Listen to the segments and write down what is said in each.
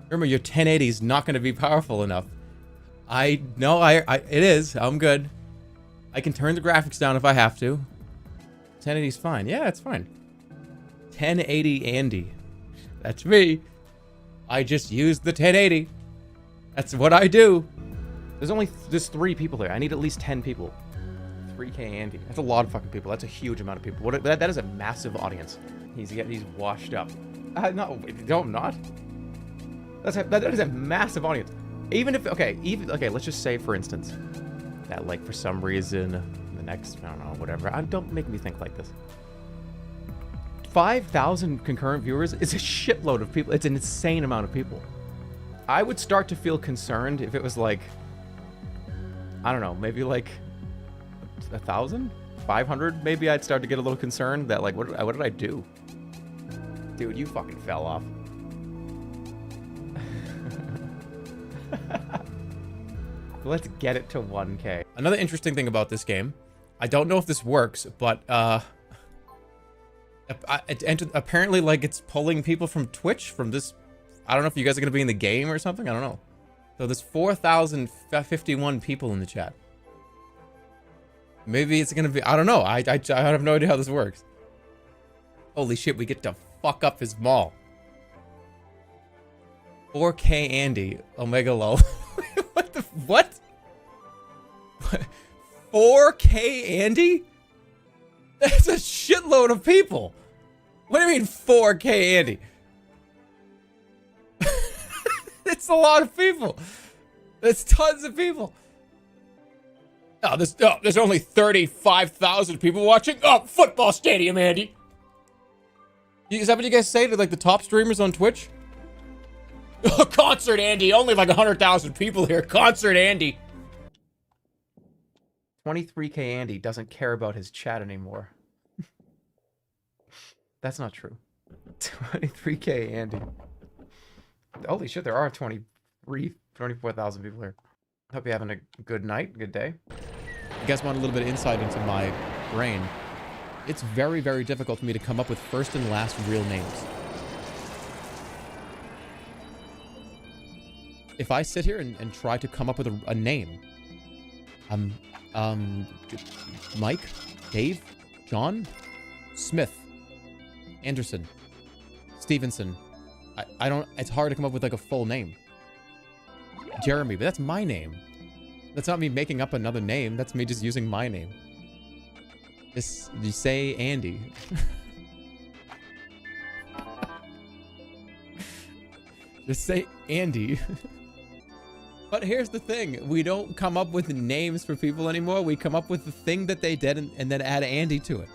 Remember, your 1080 is not going to be powerful enough. I know, it is. I'm good. I can turn the graphics down if I have to. 1080 is fine. Yeah, it's fine. 1080 Andy. That's me. I just used the 1080. That's what I do. There's 3 people here. I need at least 10 people. 3K Andy. That's a lot of fucking people. That's a huge amount of people. That is a massive audience. He's washed up. No, I'm not. That is a massive audience. Okay, let's just say, for instance, that, like, for some reason, the next, I don't know, whatever. Don't make me think like this. 5,000 concurrent viewers is a shitload of people. It's an insane amount of people. I would start to feel concerned if it was like, I don't know, maybe like 1,000? 500? Maybe I'd start to get a little concerned that, like, what did I do? Dude, you fucking fell off. Let's get it to 1K. Another interesting thing about this game, I don't know if this works, but apparently, like, it's pulling people from Twitch from this. I don't know if you guys are gonna be in the game or something. I don't know. So there's 4,051 people in the chat. Maybe it's gonna be. I don't know. I have no idea how this works. Holy shit! We get to fuck up his mall. 4K Andy, Omegalul. What? 4K Andy? That's a shitload of people. What do you mean 4K Andy? It's a lot of people. There's tons of people. Oh, there's only 35,000 people watching. Oh, football stadium, Andy. Is that what you guys say to, like, the top streamers on Twitch? Oh, concert Andy. Only like 100,000 people here. Concert Andy. 23K Andy doesn't care about his chat anymore. That's not true. 23K Andy. Holy shit, there are 24,000 people here. Hope you're having a good night, good day. You guys want a little bit of insight into my brain? It's very, very difficult for me to come up with first and last real names. If I sit here and try to come up with a name, Mike, Dave, John, Smith, Anderson, Stevenson, I don't, it's hard to come up with, like, a full name. Jeremy, but that's my name. That's not me making up another name. That's me just using my name. Just, you say Andy. Just say Andy. But here's the thing. We don't come up with names for people anymore. We come up with the thing that they did and then add Andy to it.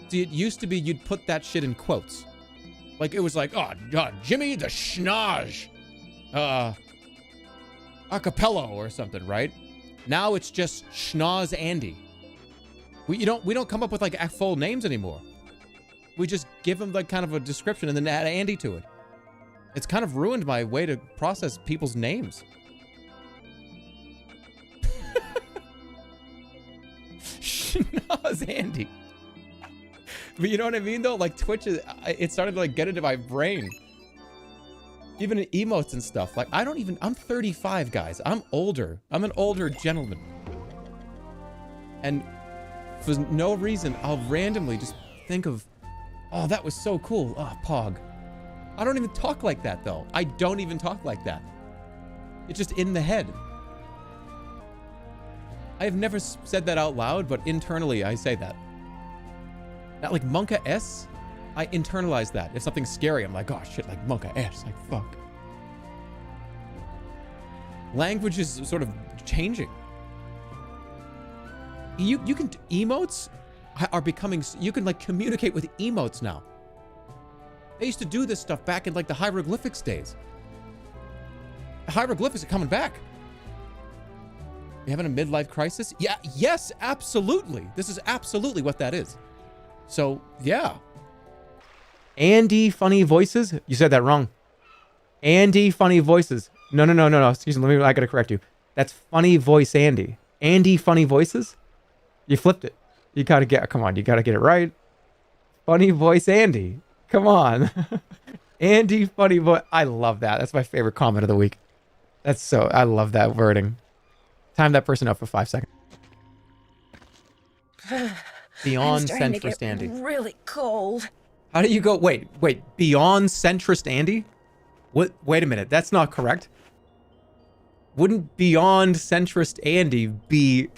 See, it used to be you'd put that shit in quotes. Like, it was like, oh, Jimmy the Schnoz. Acapello or something, right? Now it's just Schnoz Andy. We don't come up with, like, full names anymore. We just give them, like, kind of a description and then add Andy to it. It's kind of ruined my way to process people's names. Schnoz Andy. But you know what I mean, though? Like, Twitch, it started to, like, get into my brain. Even in emotes and stuff. Like, I'm 35, guys. I'm older. I'm an older gentleman. And for no reason, I'll randomly just think of, oh, that was so cool. Oh, Pog. I don't even talk like that, though. I don't even talk like that. It's just in the head. I have never said that out loud, but internally I say that. Not like Monka S. I internalize that. If something's scary, I'm like, oh shit, like Monka S. Like, fuck. Language is sort of changing. You can, emotes are becoming, you can, like, communicate with emotes now. They used to do this stuff back in, like, the hieroglyphics days. Hieroglyphics are coming back. You having a midlife crisis? Yeah, yes, absolutely. This is absolutely what that is. So, yeah. Andy Funny Voices? You said that wrong. Andy Funny Voices. No. Excuse me, I gotta correct you. That's Funny Voice Andy. Andy Funny Voices? You flipped it. You gotta get, come on, you gotta get it right. Funny Voice Andy. Come on. Andy, funny boy. I love that. That's my favorite comment of the week. I love that wording. Time that person up for 5 seconds. Beyond centrist Andy. Really cold. How do you go? Wait. Beyond centrist Andy? What? Wait a minute. That's not correct. Wouldn't beyond centrist Andy be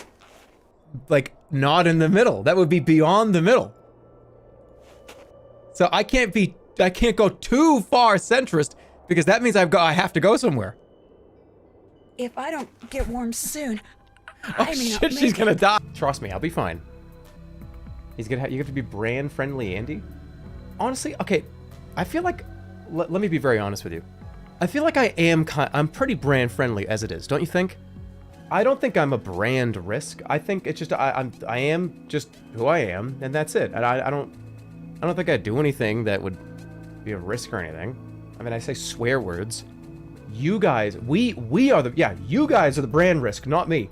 like not in the middle? That would be beyond the middle. So I can't go too far centrist because that means I have to go somewhere. If I don't get warm soon, Oh shit, she's gonna die. Trust me, I'll be fine. You have to be brand friendly, Andy. Honestly, okay, I feel like, let me be very honest with you. I feel like I'm pretty brand friendly as it is, don't you think? I don't think I'm a brand risk. I think it's just, I am just who I am, and that's it. And I don't think I do anything that would be a risk or anything. I mean, I say swear words. You guys, you guys are the brand risk, not me.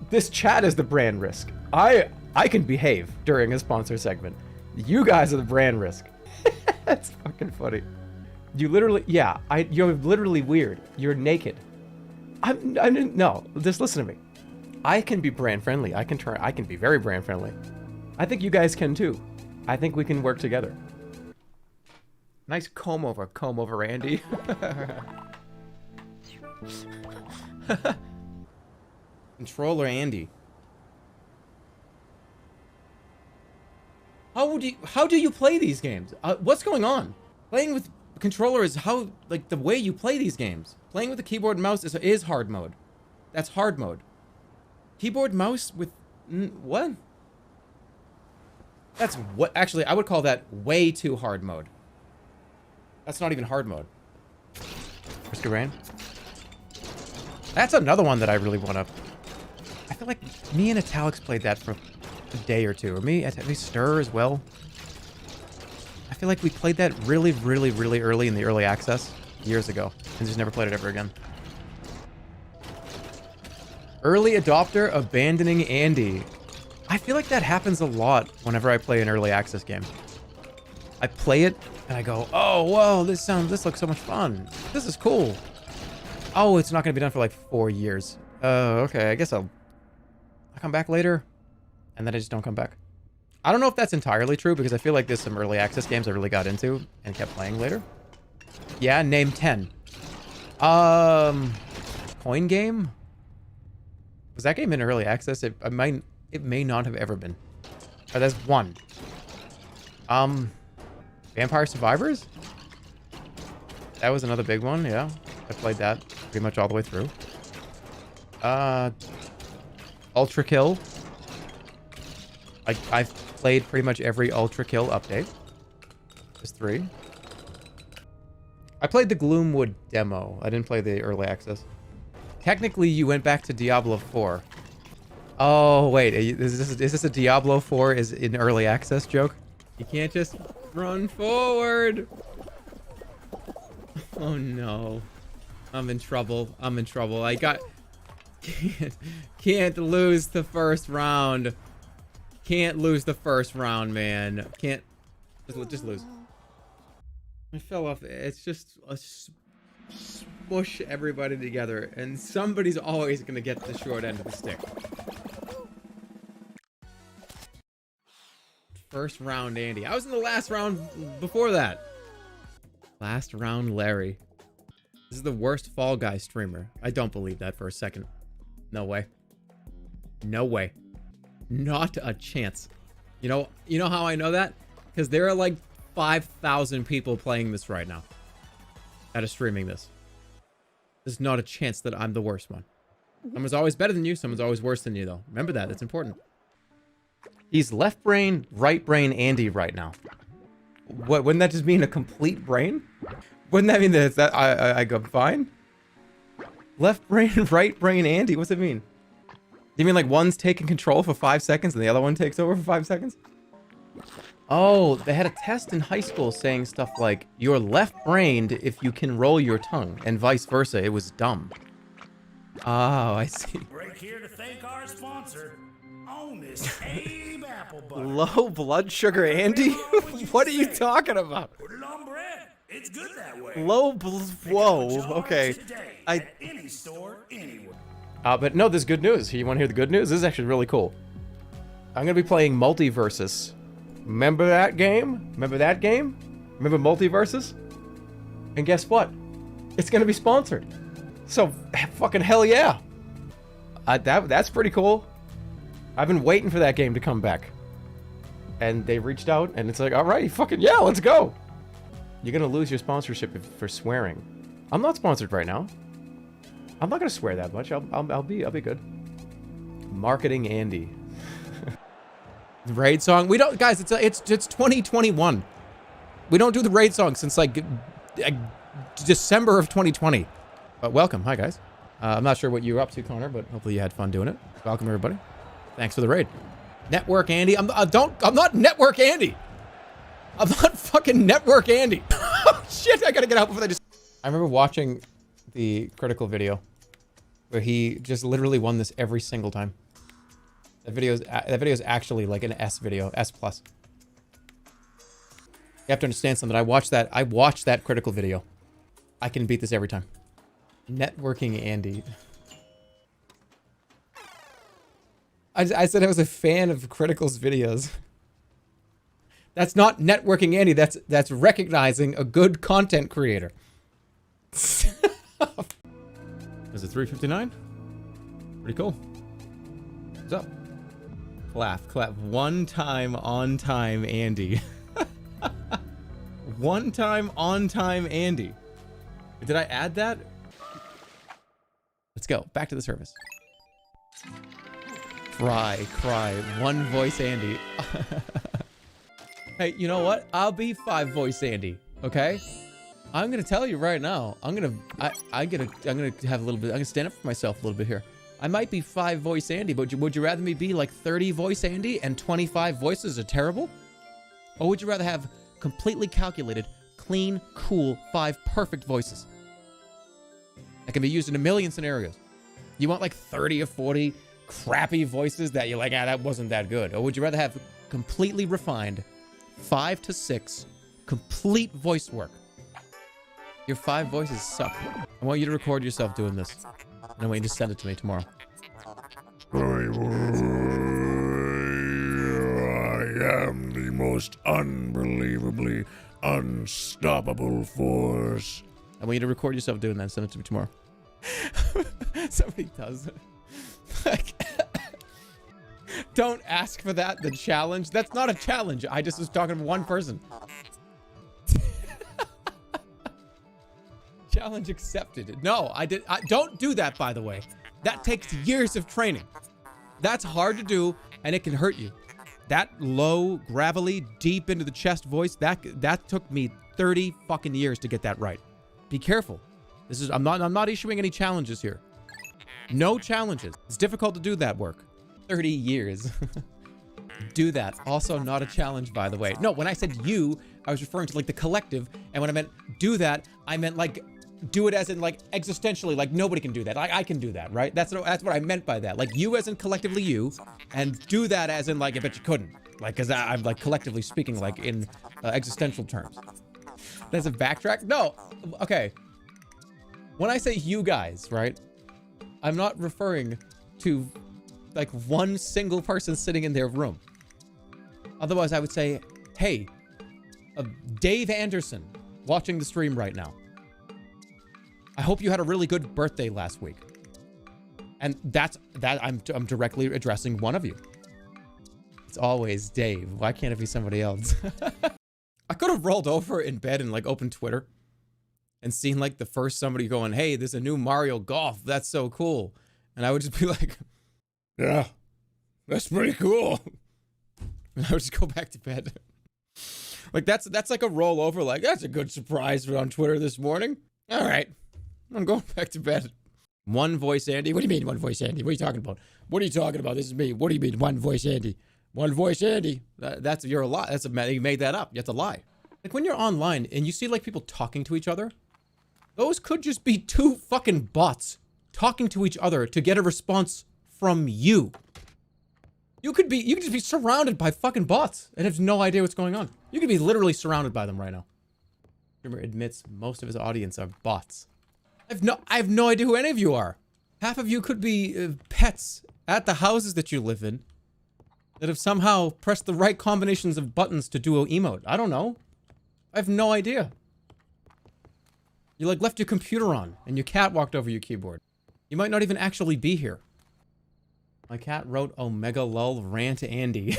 This chat is the brand risk. I can behave during a sponsor segment. You guys are the brand risk. That's fucking funny. You literally, you're literally weird. You're naked. No, just listen to me. I can be brand friendly. I can be very brand friendly. I think you guys can too. I think we can work together. Nice comb over, Andy. Controller Andy. How do you play these games? What's going on? Playing with controller is the way you play these games. Playing with the keyboard and mouse is hard mode. That's hard mode. Keyboard mouse with what? That's what actually I would call that way too hard mode. That's not even hard mode. Risk of Rain. That's another one that I really want to. I feel like me and Italics played that for a day or two. Or me Stir as well. I feel like we played that really early in the early access years ago and just never played it ever again. Early adopter abandoning Andy. I feel like that happens a lot whenever I play an early access game. I play it and I go, oh, whoa, this looks so much fun. This is cool. Oh, it's not going to be done for like 4 years. Oh, okay. I guess I'll come back later. And then I just don't come back. I don't know if that's entirely true because I feel like there's some early access games I really got into and kept playing later. Yeah, name 10. Coin Game? Was that game in early access? It may not have ever been. Oh, that's 1. Vampire Survivors? That was another big one, yeah. I played that pretty much all the way through. Ultra Kill. I've played pretty much every Ultra Kill update. There's 3. I played the Gloomwood demo. I didn't play the early access. Technically, you went back to Diablo 4. Oh, wait. Is this a Diablo 4 is in early access joke? You can't just run forward. Oh, no. I'm in trouble. I can't lose the first round. Can't lose the first round, man. Can't. Just lose. I fell off. It's just smush everybody together, and somebody's always gonna get the short end of the stick. First round, Andy. I was in the last round before that. Last round, Larry. This is the worst Fall Guy streamer. I don't believe that for a second. No way. No way. Not a chance. You know how I know that? Because there are like 5,000 people playing this right now. That is streaming this. There's not a chance that I'm the worst one. Someone's always better than you. Someone's always worse than you, though. Remember that. That's important. He's left brain, right brain Andy right now. What? Wouldn't that just mean a complete brain? Wouldn't that mean that I go fine? Left brain, right brain Andy. What's it mean? Do you mean like one's taking control for 5 seconds and the other one takes over for 5 seconds? Oh, they had a test in high school saying stuff like, you're left-brained if you can roll your tongue, and vice versa. It was dumb. Oh, I see. Break here to thank our sponsor, Honest Abe Apple Butter. Low blood sugar, Andy? What are you talking about? Put it on bread. It's It's good that way. Whoa, okay. Today, I- at any store, anywhere. But no, there's good news. You want to hear the good news? This is actually really cool. I'm going to be playing Multiversus. Remember that game? Remember that game? Remember Multiversus? And guess what? It's going to be sponsored. So, fucking hell yeah. That's pretty cool. I've been waiting for that game to come back. And they reached out, and it's like, alright, fucking yeah, let's go. You're going to lose your sponsorship for swearing. I'm not sponsored right now. I'm not going to swear that much. I'll be good. Marketing Andy. The raid song. We don't, guys. It's 2021. We don't do the raid song since like December of 2020. But welcome, hi guys. I'm not sure what you were up to, Connor, but hopefully you had fun doing it. Welcome everybody. Thanks for the raid. Network Andy. I'm not Network Andy. I'm not fucking Network Andy. Oh shit! I gotta get out before they just. I remember watching the critical video where he just literally won this every single time. That video is actually like an S video, S+. You have to understand something. I watched that critical video. I can beat this every time. Networking Andy. I said I was a fan of Critical's videos. That's not Networking Andy. That's recognizing a good content creator. Is it 3:59? Pretty cool. What's up? Clap. One time on time, Andy. One time on time, Andy. Did I add that? Let's go. Back to the service. Cry. One voice, Andy. Hey, you know what? I'll be 5 voice, Andy. Okay? I'm gonna tell you right now. I'm gonna have a little bit. I'm gonna stand up for myself a little bit here. I might be 5 voice Andy, but would you rather me be like 30 voice Andy and 25 voices are terrible? Or would you rather have completely calculated, clean, cool, 5 perfect voices that can be used in a million scenarios? You want like 30 or 40 crappy voices that you're like, that wasn't that good? Or would you rather have completely refined 5 to 6 complete voice work? Your 5 voices suck. I want you to record yourself doing this. And I want you to send it to me tomorrow. I am the most unbelievably unstoppable force. I want you to record yourself doing that and send it to me tomorrow. Somebody does it. Don't ask for that, the challenge. That's not a challenge. I just was talking to one person. Challenge accepted. No, I don't do that, by the way. That takes years of training. That's hard to do, and it can hurt you. That low, gravelly, deep into the chest voice, that took me 30 fucking years to get that right. Be careful. I'm not issuing any challenges here. No challenges. It's difficult to do that work. 30 years. Do that. Also not a challenge, by the way. No, when I said you, I was referring to like the collective, and when I meant do that, I meant like do it as in like existentially, like nobody can do that. I can do that, right? That's what I meant by that. Like you as in collectively you, and do that as in like I bet you couldn't. Like, cause I'm like collectively speaking like in existential terms. That's a backtrack? No. Okay. When I say you guys, right? I'm not referring to like one single person sitting in their room. Otherwise I would say, hey, Dave Anderson watching the stream right now. I hope you had a really good birthday last week. And I'm directly addressing one of you. It's always Dave. Why can't it be somebody else? I could have rolled over in bed and like opened Twitter and seen like the first somebody going, hey, there's a new Mario Golf. That's so cool. And I would just be like, Yeah, that's pretty cool. and I would just go back to bed. Like that's like a rollover. Like that's a good surprise on Twitter this morning. All right. I'm going back to bed. One voice Andy? What do you mean one voice Andy? What are you talking about? What are you talking about? This is me. What do you mean one voice Andy? One voice Andy? You're a lie. You made that up. You have to lie. Like when you're online and you see like people talking to each other, those could just be 2 fucking bots talking to each other to get a response from you. You could just be surrounded by fucking bots and have no idea what's going on. You could be literally surrounded by them right now. Streamer admits most of his audience are bots. I have no idea who any of you are. Half of you could be pets at the houses that you live in that have somehow pressed the right combinations of buttons to do an emote. I don't know. I have no idea. You like left your computer on and your cat walked over your keyboard. You might not even actually be here. My cat wrote Omegalul rant Andy.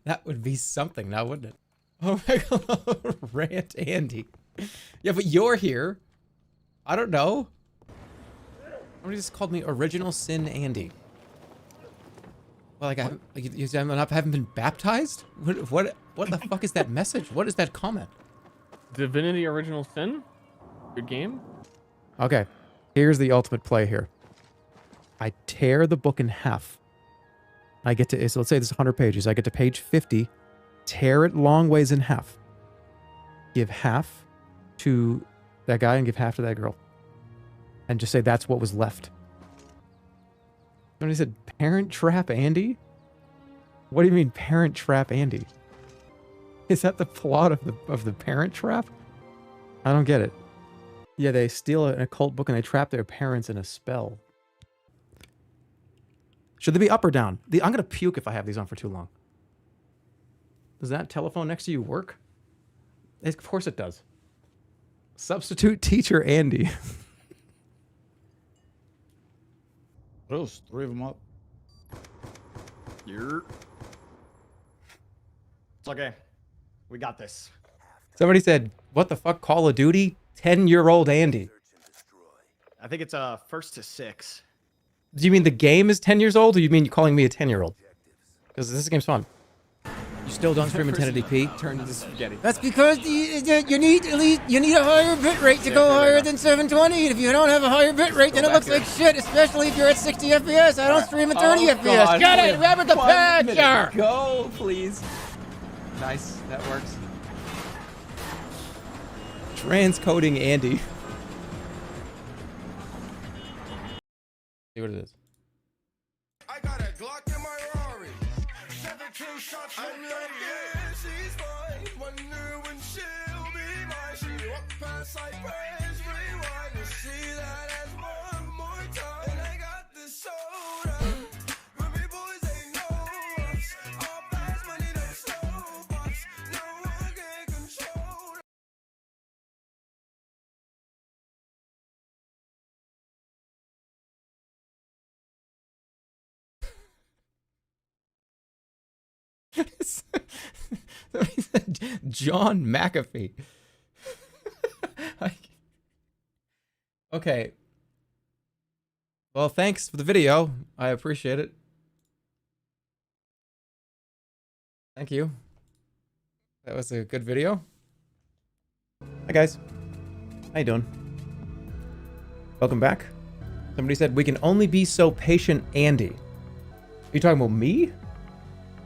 That would be something now, wouldn't it? Omegalul rant Andy. Yeah, but you're here. I don't know. Somebody just called me Original Sin Andy. Well, like, you haven't been baptized? What the fuck is that message? What is that comment? Divinity Original Sin? Good game? Okay, here's the ultimate play here. I tear the book in half. I get to, so let's say this is 100 pages. I get to page 50, tear it long ways in half. Give half to that guy and give half to that girl. And just say that's what was left. Somebody said, Parent Trap Andy? What do you mean, Parent Trap Andy? Is that the plot of the Parent Trap? I don't get it. Yeah, they steal an occult book and they trap their parents in a spell. Should they be up or down? I'm going to puke if I have these on for too long. Does that telephone next to you work? Of course it does. Substitute teacher Andy. Those 3 of them up. It's okay. We got this. Somebody said, what the fuck, Call of Duty? 10-year-old Andy. I think it's 1st to 6. Do you mean the game is 10 years old, or you mean you're calling me a 10-year-old? Because this game's fun. You still don't stream in 1080p? Turn into spaghetti. That's because you need a higher bit rate to go higher than 720. If you don't have a higher bit rate, then it looks like shit, especially if you're at 60 FPS. I don't stream at 30 FPS. Get it! Grab at the patch! Go, please. Nice. That works. Transcoding Andy. See what it is. I got a Glock in my Rari. 17 shots. I'm like, yeah, she's fine. Wonder when she'll be mine. She walk past like praise, rewind and see that as one more time. And I got this soda. Ruby boys, they know us. All fast money, no slow bucks. No one can control. Somebody said John McAfee. Okay. Well, thanks for the video. I appreciate it. Thank you. That was a good video. Hi, guys. How you doing? Welcome back. Somebody said, we can only be so patient, Andy. Are you talking about me?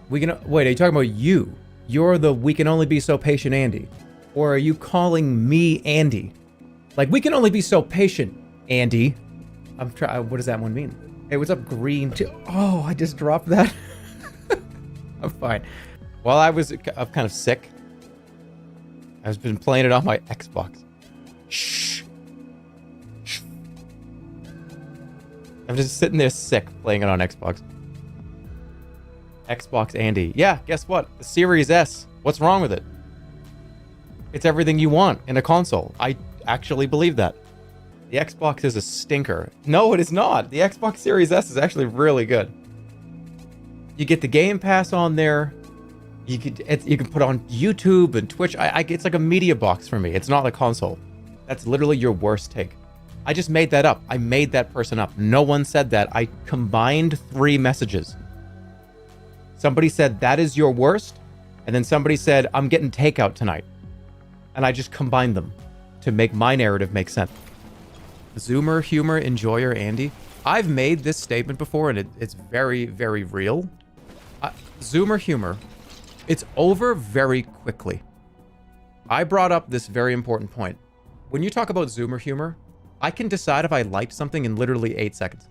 Wait, are you talking about you? You're the we can only be so patient Andy. Or are you calling me Andy? Like, we can only be so patient, Andy. What does that one mean? Hey, what's up, Green? Oh, I just dropped that. I'm fine. While I'm kind of sick. I've been playing it on my Xbox. Shh. Shh. I'm just sitting there sick playing it on Xbox. Xbox Andy. Yeah, guess what? The Series S. What's wrong with it? It's everything you want in a console. I actually believe that. The Xbox is a stinker. No, it is not. The Xbox Series S is actually really good. You get the Game Pass on there. You can put on YouTube and Twitch. It's like a media box for me. It's not a console. That's literally your worst take. I just made that up. I made that person up. No one said that. I combined 3 messages. Somebody said, that is your worst. And then somebody said, I'm getting takeout tonight. And I just combined them to make my narrative make sense. Zoomer, humor, enjoyer, Andy. I've made this statement before, and it's very, very real. Zoomer humor, it's over very quickly. I brought up this very important point. When you talk about Zoomer humor, I can decide if I liked something in literally 8 seconds.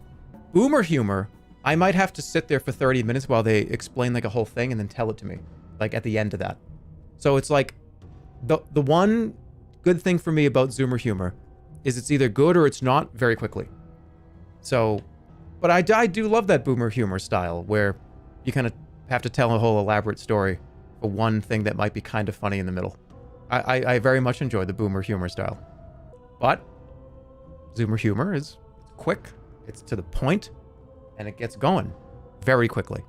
Boomer humor I might have to sit there for 30 minutes while they explain like a whole thing and then tell it to me, like at the end of that. So it's like the one good thing for me about Zoomer humor is it's either good or it's not very quickly. So, but I do love that boomer humor style where you kind of have to tell a whole elaborate story for one thing that might be kind of funny in the middle. I very much enjoy the boomer humor style. But Zoomer humor is quick, it's to the point, and it gets going very quickly.